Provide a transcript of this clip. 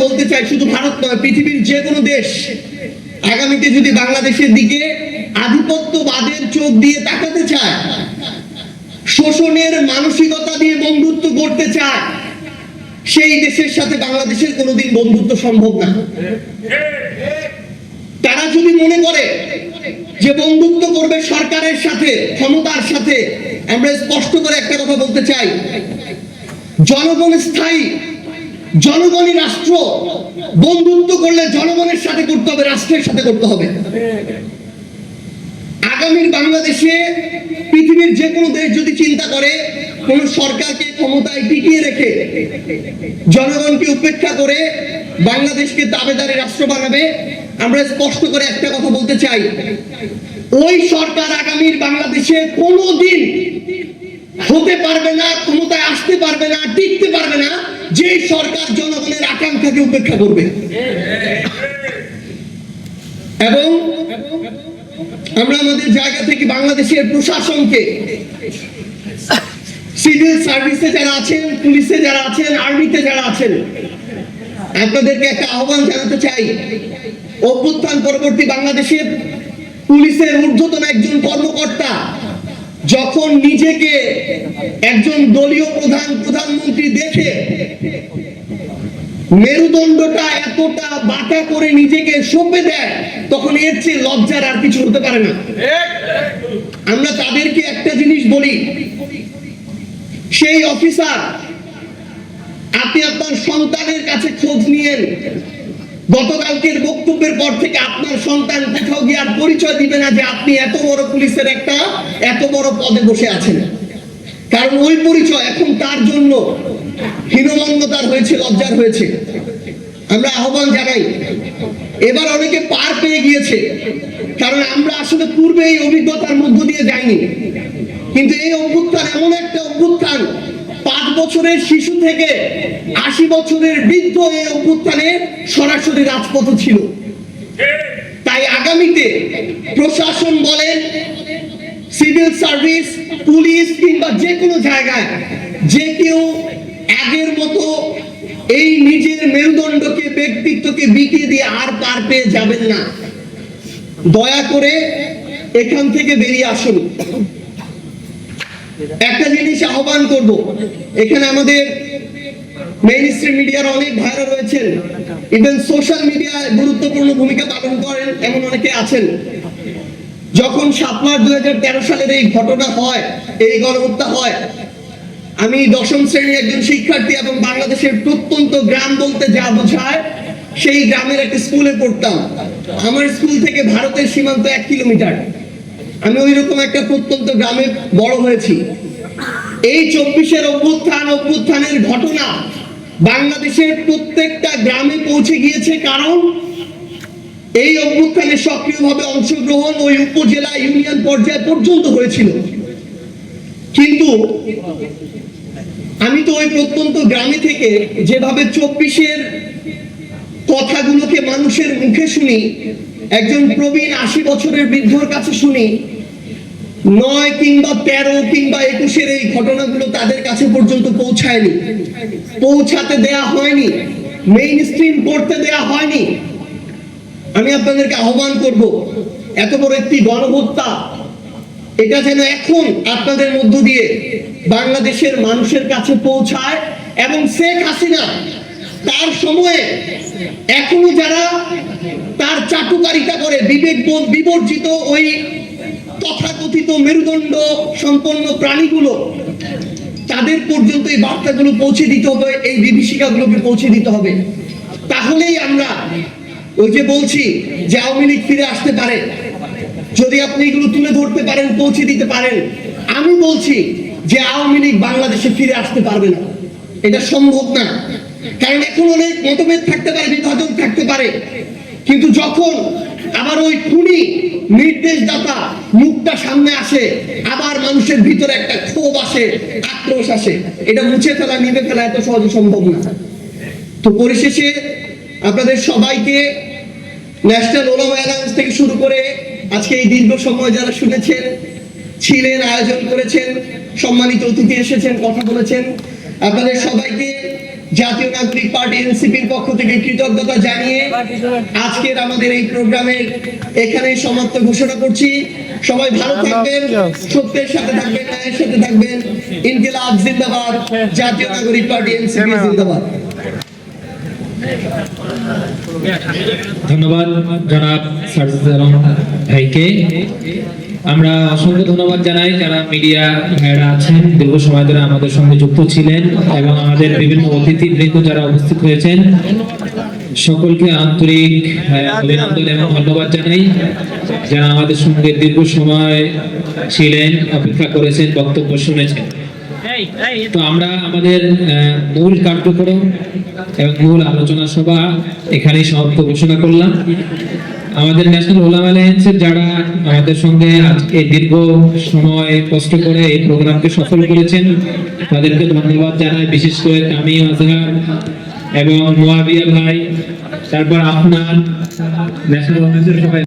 বলতে চাই, শুধু ভারত নয়, পৃথিবীর যে কোনো দেশ আগামীতে যদি বাংলাদেশের দিকে আধিপত্যবাদের চোখ দিয়ে তাকাতে চায়, শোষণের মানসিকতা দিয়ে বন্ধুত্ব করতে চায়, সেই দেশের সাথে বাংলাদেশের কোনোদিন বন্ধুত্ব সম্ভব না। তারা যদি মনে করে যে বন্ধুত্ব করবে সরকারের সাথে, ক্ষমতার সাথে, আমরা স্পষ্ট করে একটা কথা বলতে চাই, জনগণ স্থায়ী, জনগণই রাষ্ট্র। বন্ধুত্ব করলে জনগণের সাথে করতে হবে, রাষ্ট্রের সাথে করতে হবে। আগামীর বাংলাদেশে পৃথিবীর যে কোনো দেশ যদি চিন্তা করে কোন সরকারকে ক্ষমতায় টিকিয়ে রেখে জনগণকে উপেক্ষা করে বাংলাদেশকে দাবেদারি রাষ্ট্র বানাবে, আমরা স্পষ্ট করে একটা কথা বলতে চাই, ওই সরকার আগামীর বাংলাদেশে কোনোদিন হতে পারবে না, ক্ষমতায় আসতে পারবে না, টিকতে পারবে না, যে সরকার জনগণের আকাঙ্ক্ষাকে উপেক্ষা করবে। এবং আমরা আমাদের জায়গা থেকে বাংলাদেশের প্রশাসনকে, সিভিল সার্ভিসে যারা আছেন, পুলিশে যারা আছেন, আর্মিতে যারা আছেন, আপনাদেরকে একটা আহ্বান জানাতে চাই। অভ্যুত্থান পরবর্তী বাংলাদেশের পুলিশের ঊর্ধ্বতন একজন কর্মকর্তা যখন নিজেকে একজন দলীয় প্রধানমন্ত্রী দেখে মেরুদণ্ডটা এতটা বাঁকা করে নিজেকে সঁপে দেয়, তখন এর চেয়ে লজ্জার আর কিছু হতে পারে না। আমরা তাদেরকে একটা জিনিস বলি, সেই অফিসার, আপনি আপনার সন্তানের কাছে খোঁজ নিয়েন, গতকালকের বক্তব্যের পর থেকে আপনার সন্তান কোথাও গিয়ে আর পরিচয় দিবে না যে আপনি এত বড় পুলিশের একটা এত বড় পদে বসে আছেন, কারণ ওই পরিচয় এখন তার জন্য হীনমন্যতার হয়েছে, লজ্জার হয়েছে। আমরা আহ্বান জানাই, এবার অনেকে পার পেয়ে গিয়েছে, কারণ আমরা আসলে পূর্বে এই অভিজ্ঞতার মধ্য দিয়ে যাইনি, কিন্তু এই অভ্যুত্থান এমন একটা অভ্যুত্থান, 5 বছরের শিশু থেকে 80 বছরের বৃদ্ধ এই অভ্যুত্থানে সরাসরি রাজপথ ছিল। তাই আগামীতে প্রশাসন বলেন, সিভিল সার্ভিস, পুলিশ কিংবা যে কোনো জায়গায় যে কেউ আগের মতো এই নিজের মেরুদণ্ডকে, ব্যক্তিত্বকে বিকিয়ে দিয়ে আর পার পেয়ে যাবেন না। দয়া করে এখান থেকে বেরিয়ে আসুন। একটা জিনিস আহ্বান করব, এখানে আমাদের মেইনস্ট্রিম মিডিয়ার অনেক ভাইরা রয়েছেন, ইভেন সোশ্যাল মিডিয়ায় গুরুত্বপূর্ণ ভূমিকা পালন করেন এমন অনেকে আছেন। যখন 7 মার্চ 2013 সালের এই ঘটনা হয়, এই গণহত্যা হয়, আমি 10ম শ্রেণীর একজন শিক্ষার্থী এবং বাংলাদেশের প্রত্যন্ত গ্রাম বলতে যা বোঝায় সেই গ্রামের একটা স্কুলে পড়তাম। আমার স্কুল থেকে ভারতের সীমান্ত 1 কিলোমিটার। আমি ওই রকম একটা প্রত্যন্ত গ্রামে বড় হয়েছি। এই 24-এর অভ্যুত্থানের ঘটনা বাংলাদেশের প্রত্যেকটা গ্রামে পৌঁছে গিয়েছে, কারণ এই অভ্যুত্থানে সক্রিয়ভাবে অংশগ্রহণ ওই উপজেলা, ইউনিয়ন পর্যায় পর্যন্ত হয়েছিল। কিন্তু আমি তো ওই প্রত্যন্ত গ্রামে থেকে যেভাবে 24-এর কথাগুলোকে মানুষের মুখে শুনি, একজন প্রবীণ 80 বছরের বৃদ্ধর কাছে শুনি, 9 কিংবা 13 কিংবা 21-এর এই ঘটনাগুলো তাদের কাছে পর্যন্ত পৌঁছায়নি, পৌঁছাতে দেয়া হয়নি, মেইন স্ট্রিম করতে দেয়া হয়নি। আমি আপনাদেরকে আহ্বান করব, এত বড় একটি গণহত্যা, এটা যেন এখন আপনাদের মধ্য দিয়ে বাংলাদেশের মানুষের কাছে পৌঁছায়। এবং শেখ হাসিনা তার সময়ে এখনো যারা তার চাটুকারিতা করে, বিবেকবোধ বিবর্জিত ওই তথাকথিত মেরুদণ্ড সম্পন্ন প্রাণীগুলো, তাদের পর্যন্ত এই বার্তাগুলো পৌঁছে দিতে হবে, এই বিভীষিকাগুলোকে পৌঁছে দিতে হবে। তাহলেই আমরা ওই যে বলছি যে আওয়ামী লীগ ফিরে আসতে পারে, যদি আপনি এগুলো তুলে ধরতে পারেন, পৌঁছে দিতে পারেন। আমি বলছি যে আওয়ামী লীগ বাংলাদেশে ফিরে আসতে পারবে না, এটা সম্ভব না। কারণ এখন অনেক মতভেদ থাকতে পারে, বিভাজন থাকতে পারে, কিন্তু যখন আবার ওই খুনি নির্দেশদাতা মুখটা সামনে আসে, আবার মানুষের ভিতরে একটা ক্ষোভ আসে, আক্রোশ আসে, এটা মুছে ফেলা, নিভে ফেলা এত সহজে সম্ভব না। তো পরিশেষে আপনাদের সবাইকে, ন্যাশনাল ওলামা অ্যালায়েন্স থেকে শুরু করে আজকে এই দীর্ঘ সময় যারা শুনেছেন, ছিলেন, আয়োজন করেছেন, সম্মানিত অতিথি এসেছেন, কথা বলেছেন, আপনাদের সবাইকে জাতীয় নাগরিক পার্টি এনসিপির পক্ষ থেকে কৃতজ্ঞতা জানিয়ে আজকের আমাদের এই প্রোগ্রামের এখানে সমাপ্ত ঘোষণা করছি। সবাই ভালো থাকবেন, সত্যের সাথে থাকবেন, ন্যায়ের সাথে থাকবেন। ইনকিলাব জিন্দাবাদ, জাতীয় নাগরিক পার্টি এনসিপি জিন্দাবাদ। ধন্যবাদ জনাব সারজিদ আলম ভাইকে। আমরা অসংখ্য ধন্যবাদ জানাই যারা মিডিয়া ভাইরা আছেন, দীর্ঘ সময় ধরে আমাদের সঙ্গে যুক্ত ছিলেন, এবং আমাদের বিভিন্ন অতিথিবৃন্দ যারা উপস্থিত হয়েছেন সকলকে আন্তরিক অভিনন্দন এবং ধন্যবাদ জানাই, যারা আমাদের সঙ্গে দীর্ঘ সময় ছিলেন, অপেক্ষা করেছেন, বক্তব্য শুনেছেন। তো আমরা আমাদের মূল কার্যক্রম এবং মূল আলোচনা সভা এখানেই সমাপ্ত ঘোষণা করলাম। আমাদের ন্যাশনাল উলামা আলায়েন্সের যারা আমাদের সঙ্গে আজকে দীর্ঘ সময় কষ্ট করে এই প্রোগ্রামকে সফল করেছেন তাদেরকে ধন্যবাদ জানাই, বিশেষ করে তামিম আজহার এবং মুয়াবিয়া ভাই, তারপর আপনার ন্যাশনাল উলামা আলায়েন্সের সবাই।